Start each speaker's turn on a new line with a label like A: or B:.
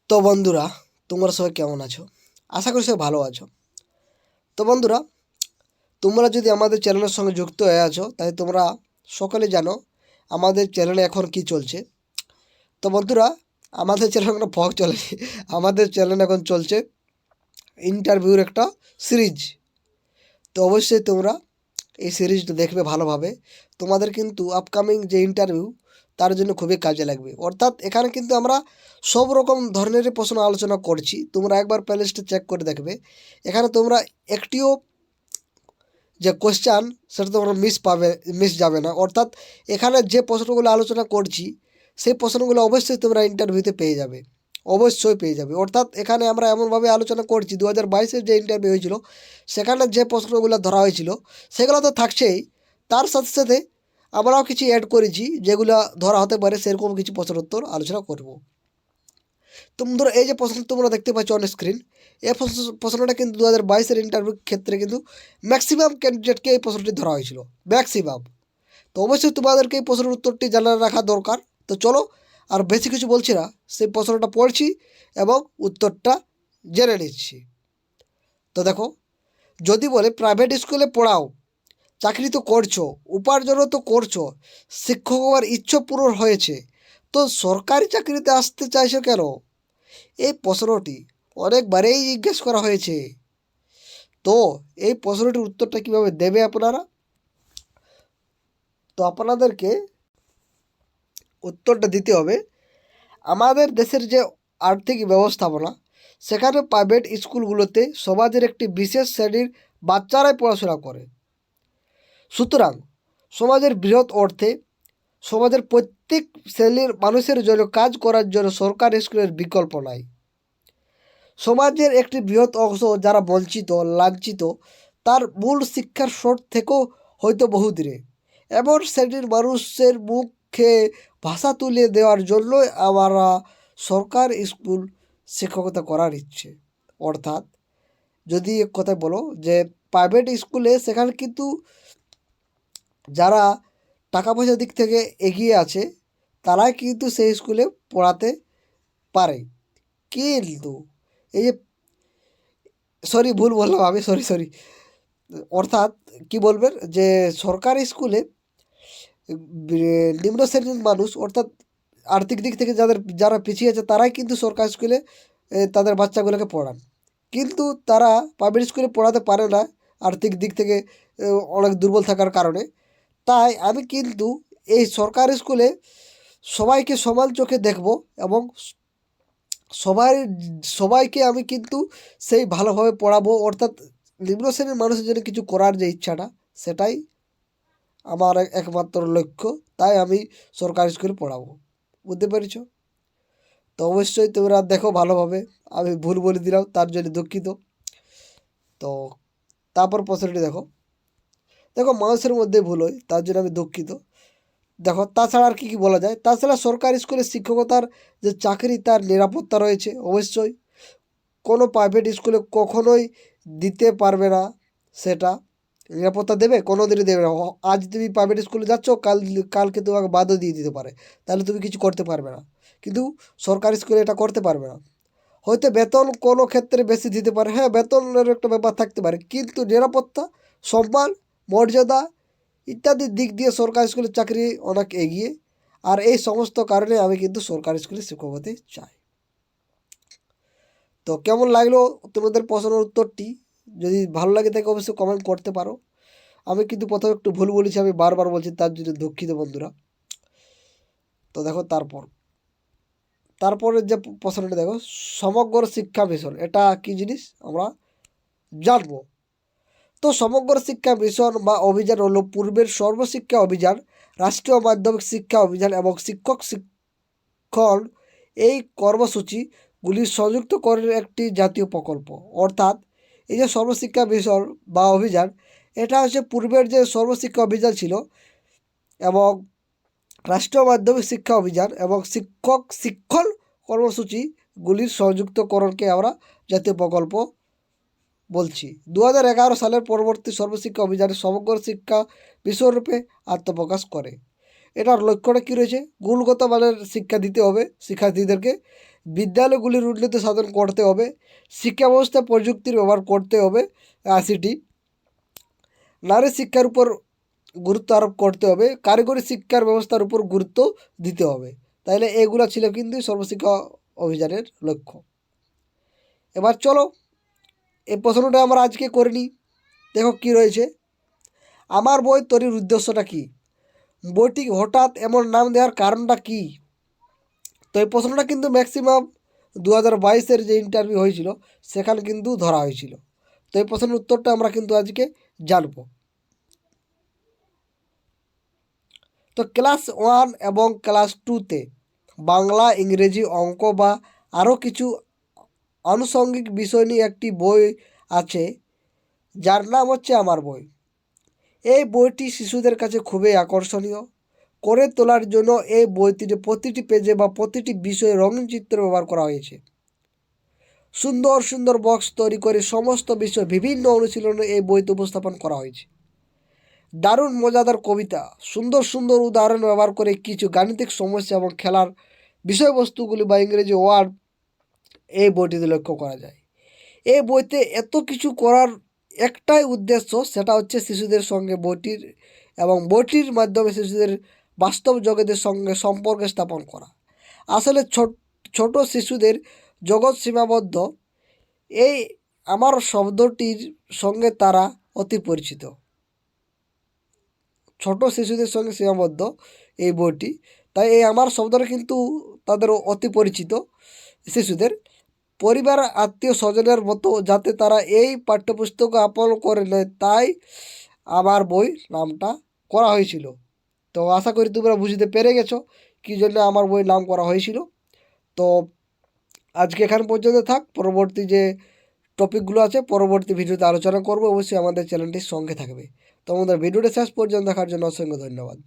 A: তো বন্ধুরা, তোমরা সবাই কেমন আছো? আশা করি সবাই ভালো আছো। তো বন্ধুরা, তোমরা যদি আমাদের চ্যানেলের সঙ্গে যুক্ত হয়ে আছো তাই তোমরা সকলে জানো আমাদের চ্যানেলে এখন কি চলছে। তো বন্ধুরা, আমাদের চ্যানেলে কোনো ভগ চলেনি, আমাদের চ্যানেলে এখন চলছে ইন্টারভিউর একটা সিরিজ। তো অবশ্যই তোমরা এই সিরিজটা দেখবে ভালোভাবে। তোমাদের কিন্তু আপকামিং যে ইন্টারভিউ তার জন্য খুবই কাজে লাগবে। অর্থাৎ এখানে কিন্তু আমরা সব রকম ধরনেরই প্রশ্ন আলোচনা করছি। তোমরা একবার প্লেলিস্টে চেক করে দেখবে, এখানে তোমরা একটিও যে কোশ্চান সেটা তোমরা মিস যাবে না। অর্থাৎ এখানে যে প্রশ্নগুলো আলোচনা করছি সেই প্রশ্নগুলো অবশ্যই তোমরা ইন্টারভিউতে পেয়ে যাবে, অবশ্যই পেয়ে যাবে। অর্থাৎ এখানে আমরা এমনভাবে আলোচনা করছি, 2022-এর যে ইন্টারভিউ হয়েছিল সেখানে যে প্রশ্নগুলো ধরা হয়েছিল সেগুলো তো থাকছেই, তার সাথে সাথে আমরাও কিছু অ্যাড করেছি যেগুলো ধরা হতে পারে, সেরকম কিছু প্রশ্ন উত্তর আলোচনা করব। তোমরা এই যে প্রশ্ন তোমরা দেখতে পাচ্ছ অন স্ক্রিন, এই প্রশ্নটা কিন্তু 2022-এর ইন্টারভিউ ক্ষেত্রে কিন্তু ম্যাক্সিমাম ক্যান্ডিডেটকে এই প্রশ্নটি ধরা হয়েছিল, ম্যাক্সিমাম। তো অবশ্যই তোমাদেরকে এই প্রশ্নের উত্তরটি জানা রাখা দরকার। তো চলো, আর বেশি কিছু বলছি না, সেই প্রশ্নটা পড়ছি এবং উত্তরটা জেনে নিচ্ছি। তো দেখো, যদি বলে প্রাইভেট স্কুলে পড়াও, চাকরি তো করছো, উপার্জনও তো করছো, শিক্ষক হওয়ার ইচ্ছা পূরণ হয়েছে, তো সরকারি চাকরিতে আসতে চাইছো কেন? এই প্রশ্নটি অনেকবারেই জিজ্ঞেস করা হয়েছে। তো এই প্রশ্নটির উত্তরটা কীভাবে দেবে আপনারা? তো আপনাদেরকে উত্তরটা দিতে হবে, আমাদের দেশের যে আর্থিক ব্যবস্থাপনা সেখানে প্রাইভেট স্কুলগুলোতে সমাজের একটি বিশেষ শ্রেণীর বাচ্চারাই পড়াশোনা করে। সুতরাং সমাজের বৃহৎ অর্থে সমাজের প্রত্যেক শ্রেণীর মানুষের জন্য কাজ করার জন্য সরকারি স্কুলের বিকল্প নাই। সমাজের একটি বৃহৎ অংশ যারা বঞ্চিত, লাঞ্ছিত, তার মূল শিক্ষার স্রোত থেকেও হয়তো বহু দূরে, এমন শ্রেণীর মানুষের মুখে ভাষা তুলে দেওয়ার জন্যই আমরা সরকার স্কুল শিক্ষকতা করার ইচ্ছে। অর্থাৎ যদি এক কথায় বলো যে প্রাইভেট স্কুলে সেখানে কিন্তু যারা টাকা পয়সার দিক থেকে এগিয়ে আছে তারাই কিন্তু সেই স্কুলে পড়াতে পারে। কিন্তু এই যে ভুল বললাম আমি, সরি। অর্থাৎ কি বলবেন যে সরকারি স্কুলে নিম্ন শ্রেণীর মানুষ, অর্থাৎ আর্থিক দিক থেকে যারা পিছিয়ে আছে তারাই কিন্তু সরকারি স্কুলে তাদের বাচ্চাগুলোকে পড়ান, কিন্তু তারা প্রাইভেট স্কুলে পড়াতে পারে না আর্থিক দিক থেকে অনেক দুর্বল থাকার কারণে। তাই আমি কিন্তু এই সরকারি স্কুলে সবাইকে সমান চোখে দেখব এবং সবাই সবাইকে আমি কিন্তু সেই ভালোভাবে পড়াবো। অর্থাৎ নিম্ন শ্রেণীর মানুষের জন্য কিছু করার যে ইচ্ছাটা, সেটাই আমার একমাত্র লক্ষ্য। তাই আমি সরকারি স্কুলে পড়াবো। বুঝতে পেরেছ? তো অবশ্যই তোমরা দেখো ভালোভাবে, আমি ভুল বলে দিলাম তার জন্য দুঃখিত। তো তারপর প্রশ্নটি দেখো, মানুষের মধ্যে ভুল হয় তার জন্য আমি দুঃখিত। দেখো, তাছাড়া আর কী বলা যায়? তাছাড়া সরকারি স্কুলে শিক্ষকতার যে চাকরি তার নিরাপত্তা রয়েছে অবশ্যই, কোনো প্রাইভেট স্কুলে কখনোই দিতে পারবে না। সেটা নিরাপত্তা দেবে? কোনো দিনই দেবে না। আজ তুমি প্রাইভেট স্কুলে যাচ্ছ, কালকে তোমাকে বাদও দিয়ে দিতে পারে, তাহলে তুমি কিছু করতে পারবে না। কিন্তু সরকারি স্কুলে এটা করতে পারবে না। হয়তো বেতন কোনো ক্ষেত্রে বেশি দিতে পারে, হ্যাঁ বেতনের একটা ব্যাপার থাকতে পারে, কিন্তু নিরাপত্তা, সম্মান, মর্যাদা ইত্যাদি দিক দিয়ে সরকারি স্কুলের চাকরি অনেক এগিয়ে। আর এই সমস্ত কারণে আমি কিন্তু সরকারি স্কুলে শিক্ষক হতে চাই। তো কেমন লাগলো তোমাদের প্রশ্নের উত্তরটি? যদি ভালো লাগে থাকে অবশ্যই কমেন্ট করতে পারো। আমি কিন্তু প্রথমে একটু ভুল বলেছি, আমি বারবার বলছি, তার জন্য দুঃখিত বন্ধুরা। তো দেখো, তারপরে যে প্রশ্নটা দেখো, সমগ্র শিক্ষা মিশন এটা কি জিনিস আমরা জানবো। তো সমগ্র শিক্ষা মিশন বা অভিযান হলো পূর্বের সর্বশিক্ষা অভিযান, রাষ্ট্রীয় মাধ্যমিক শিক্ষা অভিযান এবং শিক্ষক শিক্ষণ এই কর্মসূচিগুলি সংযুক্তকরণের একটি জাতীয় প্রকল্প। অর্থাৎ এই যে সর্বশিক্ষা মিশন বা অভিযান, এটা হচ্ছে পূর্বের যে সর্বশিক্ষা অভিযান ছিল এবং রাষ্ট্রীয় মাধ্যমিক শিক্ষা অভিযান এবং শিক্ষক শিক্ষণ কর্মসূচিগুলির সংযুক্তকরণকে আমরা জাতীয় প্রকল্প বলছি। 2011 সালের পরবর্তী সর্বশিক্ষা অভিযানে সমগ্র শিক্ষা বিশ্বরূপে আত্মপ্রকাশ করে। এটার লক্ষ্যটা কী রয়েছে? গুণগত মানের শিক্ষা দিতে হবে শিক্ষার্থীদেরকে, বিদ্যালয়গুলির উন্নতি সাধন করতে হবে, শিক্ষা ব্যবস্থায় প্রযুক্তির ব্যবহার করতে হবে, আইসিটি, নারী শিক্ষার উপর গুরুত্ব আরোপ করতে হবে, কারিগরি শিক্ষার ব্যবস্থার উপর গুরুত্ব দিতে হবে। তাইলে এগুলো ছিল কিন্তু সর্বশিক্ষা অভিযানের লক্ষ্য। এবার চলো এই প্রশ্নটা আমরা আজকে করে নিই। দেখো কী রয়েছে, আমার বই তৈরির উদ্দেশ্যটা কী? বইটি হঠাৎ এমন নাম দেওয়ার কারণটা কী? তো এই প্রশ্নটা কিন্তু ম্যাক্সিমাম 2022-এর যে ইন্টারভিউ হয়েছিল সেখানে কিন্তু ধরা হয়েছিল। তো এই প্রশ্নের উত্তরটা আমরা কিন্তু আজকে জানব। তো ক্লাস 1 এবং ক্লাস 2-তে বাংলা, ইংরেজি, অঙ্ক বা আরও কিছু আনুষঙ্গিক বিষয় নিয়ে একটি বই আছে যার নাম হচ্ছে আমার বই। এই বইটি শিশুদের কাছে খুবই আকর্ষণীয় করে তোলার জন্য এই বইটিতে প্রতিটি পেজে বা প্রতিটি বিষয়ে রঙিন চিত্র ব্যবহার করা হয়েছে। সুন্দর সুন্দর বক্স তৈরি করে সমস্ত বিষয় বিভিন্ন অনুশীলনে এই বইতে উপস্থাপন করা হয়েছে। দারুণ মজাদার কবিতা, সুন্দর সুন্দর উদাহরণ ব্যবহার করে কিছু গাণিতিক সমস্যা এবং খেলার বিষয়বস্তুগুলি বা ইংরেজি ওয়ার্ড এই বইটিতে লক্ষ্য করা যায়। এই বইতে এত কিছু করার একটাই উদ্দেশ্য, সেটা হচ্ছে শিশুদের সঙ্গে বইটির এবং বইটির মাধ্যমে শিশুদের বাস্তব জগতের সঙ্গে সম্পর্ক স্থাপন করা। আসলে ছোট শিশুদের জগৎ সীমাবদ্ধ, এই আমার শব্দটির সঙ্গে তারা অতি পরিচিত। ছোট শিশুদের সঙ্গে সীমাবদ্ধ এই বইটি, তাই এই আমার শব্দটা কিন্তু তাদের অতি পরিচিত শিশুদের। পরিবার, আত্মীয় স্বজনের মতো যাতে তারা এই পাঠ্যপুস্তক আপন করে নেয়, তাই আমার বই নামটা করা হয়েছিল। তো আশা করি তোমরা বুঝতে পেরে গেছো কী জন্য আমার বই নাম করা হয়েছিল। তো আজকে এখান পর্যন্ত থাক, পরবর্তী যে টপিকগুলো আছে পরবর্তী ভিডিওতে আলোচনা করবো। অবশ্যই আমাদের চ্যানেলটির সঙ্গে থাকবে। তো আমাদের ভিডিওটা শেষ পর্যন্ত দেখার জন্য অসংখ্য ধন্যবাদ।